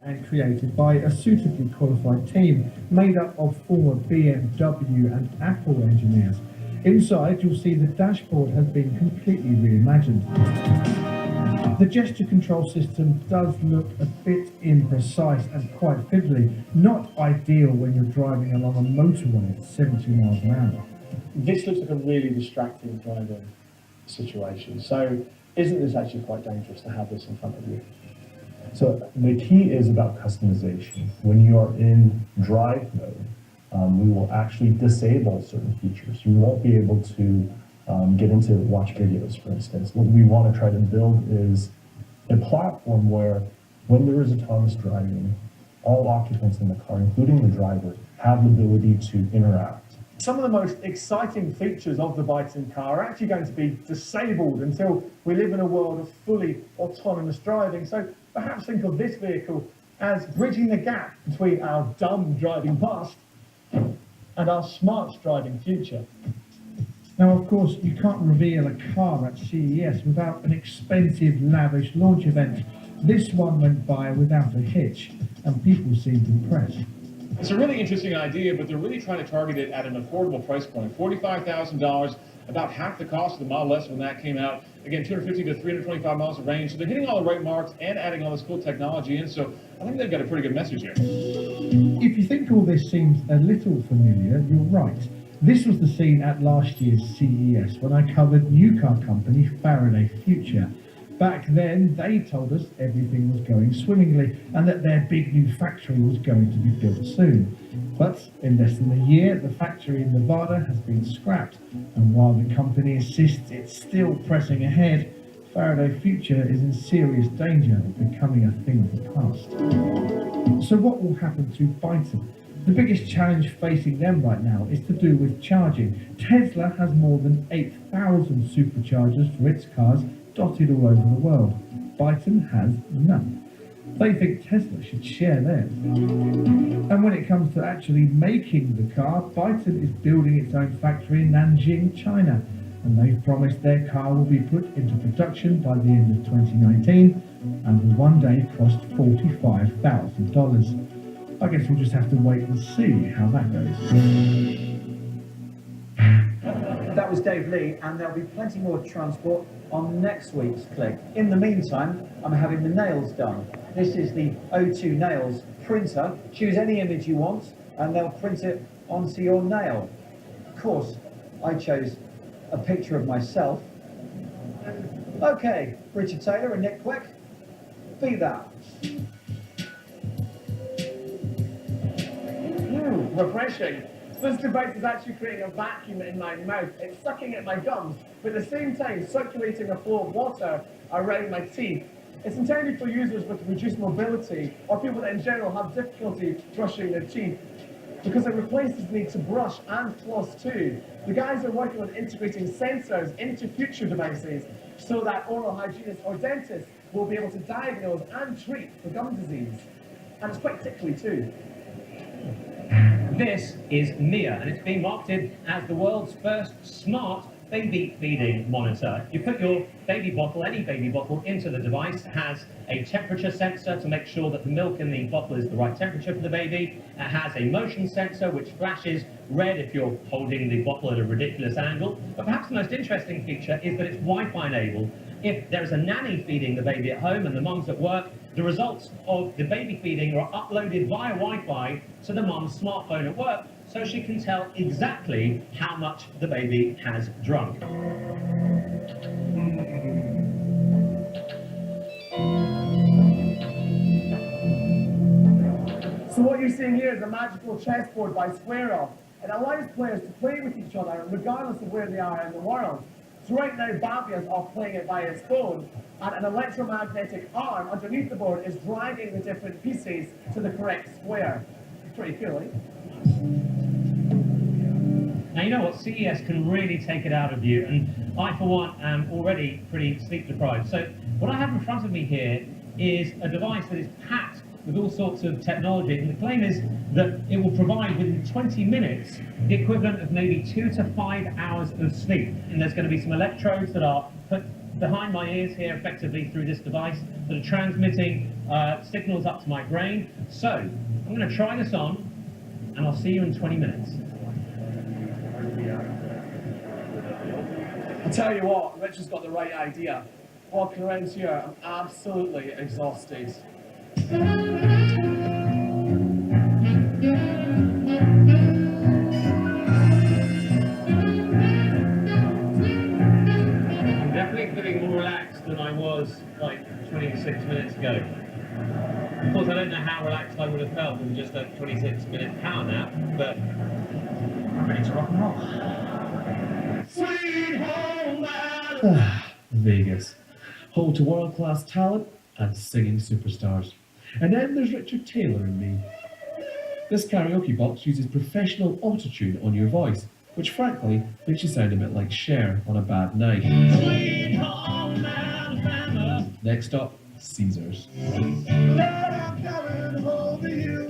And created by a suitably qualified team made up of former BMW and Apple engineers. Inside, you'll see the dashboard has been completely reimagined. The gesture control system does look a bit imprecise and quite fiddly, not ideal when you're driving along a motorway at 70 miles an hour. This looks like a really distracting driving situation. So isn't this actually quite dangerous to have this in front of you? So the key is about customization. When you are in drive mode, we will actually disable certain features. You won't be able to get into watch videos, for instance. What we want to try to build is a platform where when there is autonomous driving, all occupants in the car, including the driver, have the ability to interact. Some of the most exciting features of the Byton car are actually going to be disabled until we live in a world of fully autonomous driving. So perhaps think of this vehicle as bridging the gap between our dumb driving past and our smart driving future. Now, of course, you can't reveal a car at CES without an expensive, lavish launch event. This one went by without a hitch, and people seemed impressed. It's a really interesting idea, but they're really trying to target it at an affordable price point. $45,000, about half the cost of the Model S when that came out. Again, 250 to 325 miles of range. So they're hitting all the right marks and adding all this cool technology in. So I think they've got a pretty good message here. If you think all this seems a little familiar, you're right. This was the scene at last year's CES when I covered new car company Faraday Future. Back then, they told us everything was going swimmingly and that their big new factory was going to be built soon. But in less than a year, the factory in Nevada has been scrapped. And while the company insists it's still pressing ahead, Faraday Future is in serious danger of becoming a thing of the past. So what will happen to Byton? The biggest challenge facing them right now is to do with charging. Tesla has more than 8,000 superchargers for its cars dotted all over the world. Byton has none. They think Tesla should share theirs. And when it comes to actually making the car, Byton is building its own factory in Nanjing, China. And they've promised their car will be put into production by the end of 2019 and will one day cost $45,000. I guess we'll just have to wait and see how that goes. That was Dave Lee, and there'll be plenty more transport on next week's Click. In the meantime, I'm having the nails done. This is the O2 Nails printer. Choose any image you want, and they'll print it onto your nail. Of course, I chose a picture of myself. Okay, Richard Taylor and Nick Quick, be that. Refreshing. This device is actually creating a vacuum in my mouth. It's sucking at my gums, but at the same time circulating a flow of water around my teeth. It's intended for users with reduced mobility or people that in general have difficulty brushing their teeth because it replaces the need to brush and floss too. The guys are working on integrating sensors into future devices so that oral hygienists or dentists will be able to diagnose and treat for gum disease. And it's quite tickly too. This is Mia, and it's being marketed as the world's first smart baby feeding monitor. You put your baby bottle, any baby bottle, into the device. It has a temperature sensor to make sure that the milk in the bottle is the right temperature for the baby. It has a motion sensor which flashes red if you're holding the bottle at a ridiculous angle. But perhaps the most interesting feature is that it's Wi-Fi enabled. If there's a nanny feeding the baby at home and the mum's at work, the results of the baby feeding are uploaded via Wi-Fi to the mum's smartphone at work, so she can tell exactly how much the baby has drunk. So what you're seeing here is a magical chessboard by Square Off. It allows players to play with each other regardless of where they are in the world. So right now, Babia's off playing it by his phone, and an electromagnetic arm underneath the board is dragging the different pieces to the correct square. Pretty cool, eh? Now, you know what? CES can really take it out of you, and I, for one, am already pretty sleep deprived. So what I have in front of me here is a device that is packed with all sorts of technology, and the claim is that it will provide within 20 minutes the equivalent of maybe 2 to 5 hours of sleep. And there's going to be some electrodes that are put behind my ears here effectively through this device that are transmitting signals up to my brain. So I'm going to try this on, and I'll see you in 20 minutes. I'll tell you what, Rich has got the right idea. Walking around here, I'm absolutely exhausted. I'm definitely feeling more relaxed than I was like 26 minutes ago. Of course, I don't know how relaxed I would have felt in just a 26-minute power nap, but I'm ready to rock and roll. Sweet home Vegas, home to world-class talent and singing superstars. And then there's Richard Taylor and me. This karaoke box uses professional autotune on your voice, which frankly makes you sound a bit like Cher on a bad night. Sweet home Alabama. Next up, Caesars. I'm coming home to you.